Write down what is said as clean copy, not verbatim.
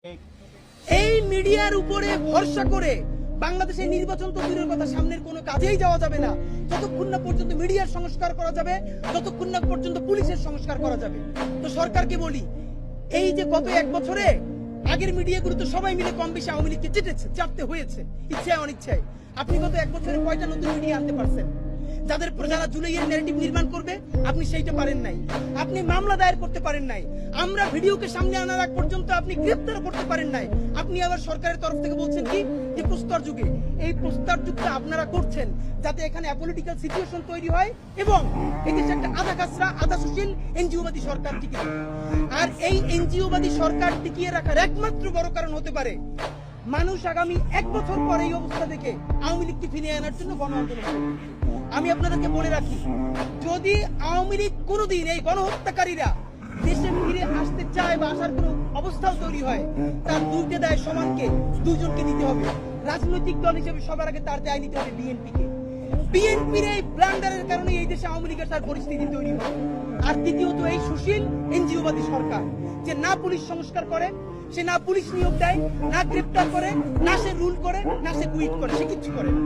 এই মিডিয়ার উপরে ভরসা করে বাংলাদেশের নির্বাচন তো দূরের কথা, সামনের কোনো কাজেই যাওয়া যাবে না যতক্ষণ না পর্যন্ত মিডিয়ার সংস্কার করা যাবে, যতক্ষণ না পর্যন্ত পুলিশের সংস্কার করা যাবে। তো সরকারকে বলি, এই যে গত এক বছরে আগের মিডিয়াগুলো তো সবাই মিলে কম বেশি আওয়ামী লীগকে চাপতে হয়েছে, ইচ্ছায় অনিচ্ছায়। আপনি গত এক বছরে কয়টা নতুন মিডিয়া আনতে পারছেন? যারা জুলাইয়ের ন্যারেটিভ নির্মাণ করবে আপনি সেইটা পারেন নাই, আপনি মামলা দায়ের করতে পারেন নাই, আমরা ভিডিওকে সামনে আনার আগ পর্যন্ত আপনি গ্রেফতার করতে পারেন নাই। আপনি আবার সরকারের তরফ থেকে বলছেন কি যে প্রস্তর যুগে, এই প্রস্তর যুগটা আপনারা করছেন যাতে এখানে অ্যাপলিটিক্যাল সিচুয়েশন তৈরি হয় এবং এই দেশে একটা আধা কাঁচরা আধা সুশীল এনজিওবাদী সরকার টিকে থাকে। আর এই এনজিওবাদী সরকার টিকিয়ে রাখার একমাত্র বড় কারণ হতে পারে মানুষ আগামী এক বছর পর এই অবস্থা দেখে আওয়ামী লীগকে ফিরিয়ে আনার জন্য গণ আন্দোলন করবে। আমি আপনাদেরকে বলে রাখি, যদি আওয়ামী লীগ কোনোদিন এই গণহত্যাকারীরা দেশে ফিরে আসতে চায় বা আসার কোনো অবস্থাও তৈরি হয়, তার দুইটা দায় সমানকে দুইজনকে নিতে হবে। রাজনৈতিক দল হিসেবে সবার আগে তার দায় নিতে হবে বিএনপিকে। বিএনপির এই ব্লান্ডারের কারণে এই দেশে আওয়ামী লীগের তার পরিস্থিতি তৈরি হয়। আর দ্বিতীয়ত এই সুশীল এনজিওবাদী সরকার যে না পুলিশ সংস্কার করে, সে না পুলিশ নিয়োগ দেয়, না গ্রেপ্তার করে, না সে রুল করে, না সে কুইট করে, সে কিচ্ছু করে না।